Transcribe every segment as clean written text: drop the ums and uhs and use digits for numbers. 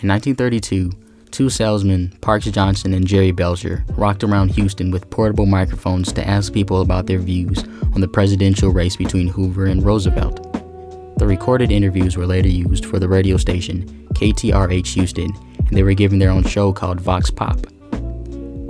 In 1932, two salesmen, Parks Johnson and Jerry Belcher, rocked around Houston with portable microphones to ask people about their views on the presidential race between Hoover and Roosevelt. The recorded interviews were later used for the radio station KTRH Houston, and they were given their own show called Vox Pop.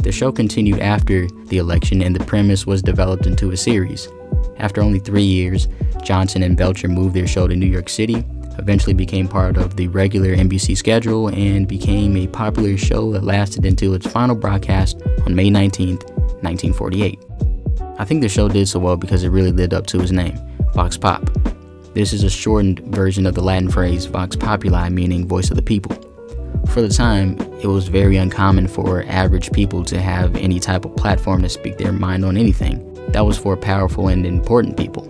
The show continued after the election, and the premise was developed into a series. After only 3 years, Johnson and Belcher moved their show to New York City, eventually became part of the regular NBC schedule, and became a popular show that lasted until its final broadcast on May 19th, 1948. I think the show did so well because it really lived up to its name, Vox Pop. This is a shortened version of the Latin phrase Vox Populi, meaning voice of the people. For the time, it was very uncommon for average people to have any type of platform to speak their mind on anything. That was for powerful and important people.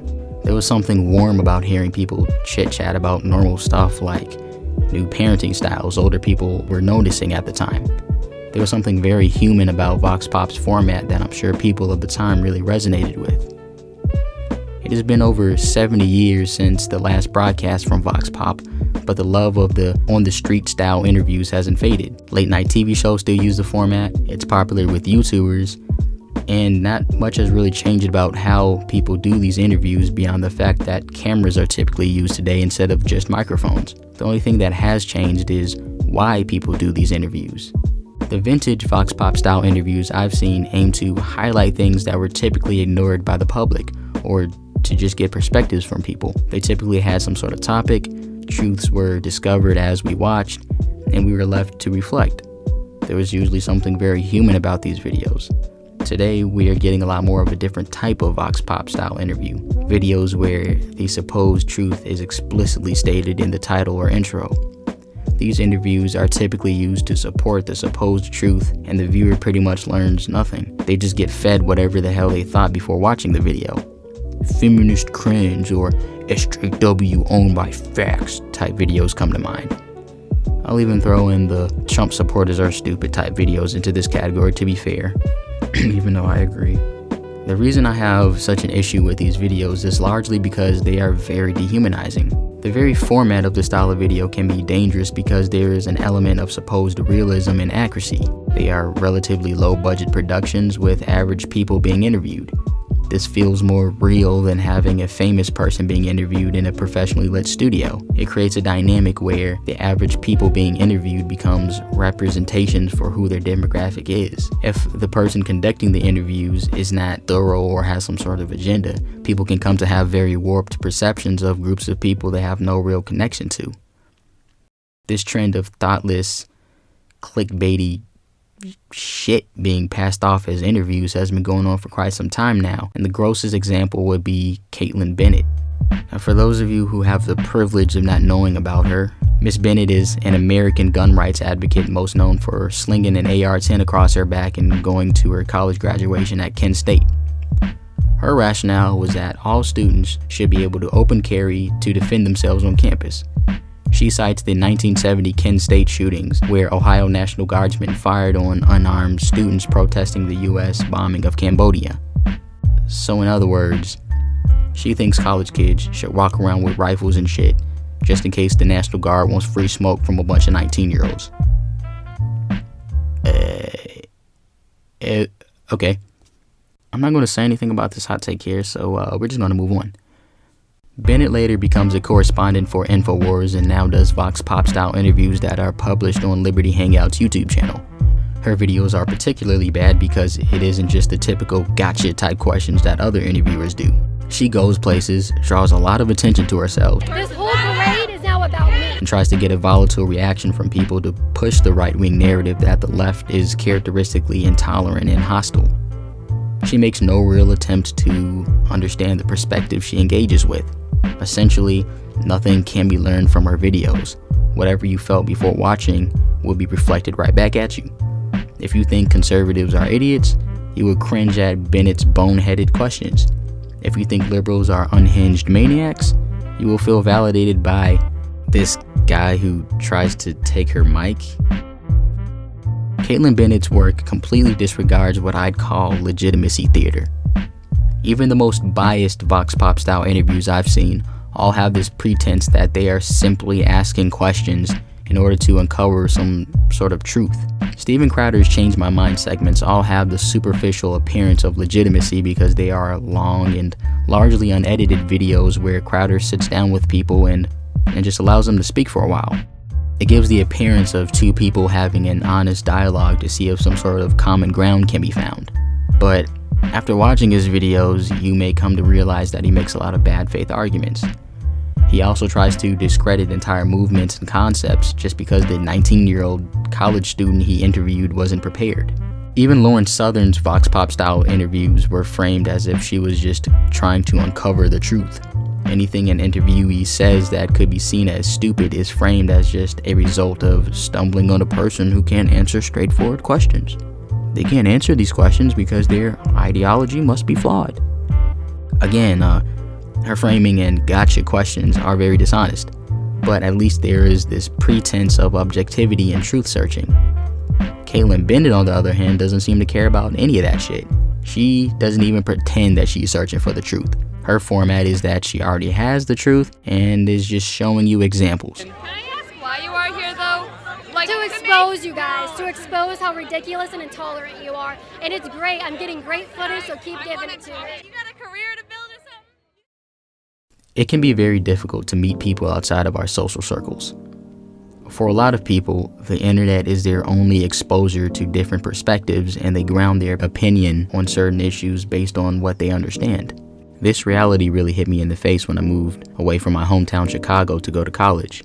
There was something warm about hearing people chit-chat about normal stuff like new parenting styles older people were noticing at the time. There was something very human about Vox Pop's format that I'm sure people of the time really resonated with. It has been over 70 years since the last broadcast from Vox Pop, but the love of the on-the-street style interviews hasn't faded. Late-night TV shows still use the format, it's popular with YouTubers, and not much has really changed about how people do these interviews beyond the fact that cameras are typically used today instead of just microphones. The only thing that has changed is why people do these interviews. The vintage Vox Pop style interviews I've seen aim to highlight things that were typically ignored by the public, or to just get perspectives from people. They typically had some sort of topic, truths were discovered as we watched, and we were left to reflect. There was usually something very human about these videos. Today, we are getting a lot more of a different type of Vox Pop style interview. Videos where the supposed truth is explicitly stated in the title or intro. These interviews are typically used to support the supposed truth, and the viewer pretty much learns nothing. They just get fed whatever the hell they thought before watching the video. Feminist cringe or SJW owned by facts type videos come to mind. I'll even throw in the Trump supporters are stupid type videos into this category, to be fair, even though I agree. The reason I have such an issue with these videos is largely because they are very dehumanizing. The very format of the style of video can be dangerous because there is an element of supposed realism and accuracy. They are relatively low budget productions with average people being interviewed. This feels more real than having a famous person being interviewed in a professionally lit studio. It creates a dynamic where the average people being interviewed becomes representations for who their demographic is. If the person conducting the interviews is not thorough or has some sort of agenda, people can come to have very warped perceptions of groups of people they have no real connection to. This trend of thoughtless, clickbaity shit being passed off as interviews has been going on for quite some time now, and the grossest example would be Kaitlin Bennett. Now, for those of you who have the privilege of not knowing about her, Miss Bennett is an American gun rights advocate most known for slinging an AR-10 across her back and going to her college graduation at Kent State. Her rationale was that all students should be able to open carry to defend themselves on campus. She cites the 1970 Kent State shootings, where Ohio National Guardsmen fired on unarmed students protesting the U.S. bombing of Cambodia. So in other words, she thinks college kids should walk around with rifles and shit, just in case the National Guard wants free smoke from a bunch of 19-year-olds. Okay. I'm not going to say anything about this hot take here, so we're just going to move on. Bennett later becomes a correspondent for InfoWars and now does Vox Pop style interviews that are published on Liberty Hangout's YouTube channel. Her videos are particularly bad because it isn't just the typical gotcha type questions that other interviewers do. She goes places, draws a lot of attention to herself, this whole parade is now about me, and tries to get a volatile reaction from people to push the right-wing narrative that the left is characteristically intolerant and hostile. She makes no real attempt to understand the perspective she engages with. Essentially, nothing can be learned from her videos. Whatever you felt before watching will be reflected right back at you. If you think conservatives are idiots, you will cringe at Bennett's boneheaded questions. If you think liberals are unhinged maniacs, you will feel validated by this guy who tries to take her mic. Kaitlin Bennett's work completely disregards what I'd call legitimacy theater. Even the most biased Vox Pop style interviews I've seen all have this pretense that they are simply asking questions in order to uncover some sort of truth. Steven Crowder's Change My Mind segments all have the superficial appearance of legitimacy because they are long and largely unedited videos where Crowder sits down with people and just allows them to speak for a while. It gives the appearance of two people having an honest dialogue to see if some sort of common ground can be found. But after watching his videos, you may come to realize that he makes a lot of bad faith arguments. He also tries to discredit entire movements and concepts just because the 19-year-old college student he interviewed wasn't prepared. Even Lauren Southern's Vox Pop style interviews were framed as if she was just trying to uncover the truth. Anything an interviewee says that could be seen as stupid is framed as just a result of stumbling on a person who can't answer straightforward questions. They can't answer these questions because their ideology must be flawed. Again, her framing and gotcha questions are very dishonest, but at least there is this pretense of objectivity and truth searching. Kaitlin Bennett, on the other hand, doesn't seem to care about any of that shit. She doesn't even pretend that she's searching for the truth. Her format is that she already has the truth and is just showing you examples. Can I ask why you are here, though? To expose you guys, to expose how ridiculous and intolerant you are. And it's great. I'm getting great footage, so keep giving it to me. You got a career to build or something? It can be very difficult to meet people outside of our social circles. For a lot of people, the internet is their only exposure to different perspectives, and they ground their opinion on certain issues based on what they understand. This reality really hit me in the face when I moved away from my hometown Chicago to go to college.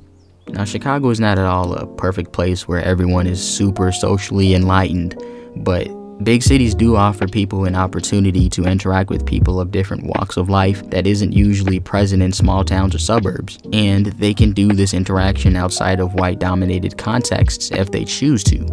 Now, Chicago is not at all a perfect place where everyone is super socially enlightened, but big cities do offer people an opportunity to interact with people of different walks of life that isn't usually present in small towns or suburbs, and they can do this interaction outside of white-dominated contexts if they choose to.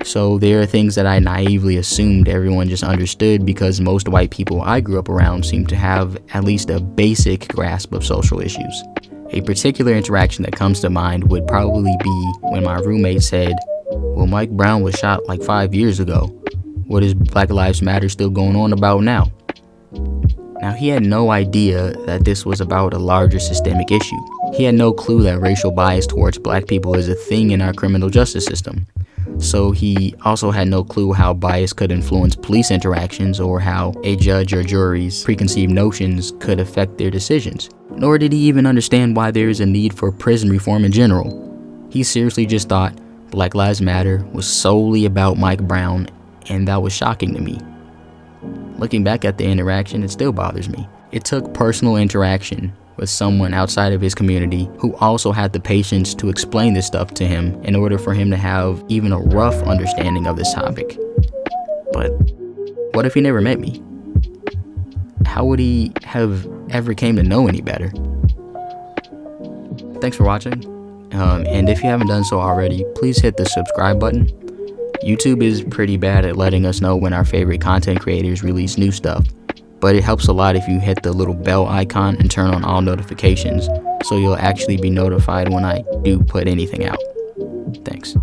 So there are things that I naively assumed everyone just understood because most white people I grew up around seem to have at least a basic grasp of social issues. A particular interaction that comes to mind would probably be when my roommate said, "Well, Mike Brown was shot like 5 years ago. What is Black Lives Matter still going on about now?" Now, he had no idea that this was about a larger systemic issue. He had no clue that racial bias towards black people is a thing in our criminal justice system. So he also had no clue how bias could influence police interactions or how a judge or jury's preconceived notions could affect their decisions. Nor did he even understand why there is a need for prison reform in general. He seriously just thought Black Lives Matter was solely about Mike Brown, and that was shocking to me. Looking back at the interaction, it still bothers me. It took personal interaction with someone outside of his community who also had the patience to explain this stuff to him in order for him to have even a rough understanding of this topic. But what if he never met me? How would he have ever came to know any better? Thanks for watching. And if you haven't done so already, please hit the subscribe button. YouTube is pretty bad at letting us know when our favorite content creators release new stuff, but it helps a lot if you hit the little bell icon and turn on all notifications so you'll actually be notified when I do put anything out. Thanks.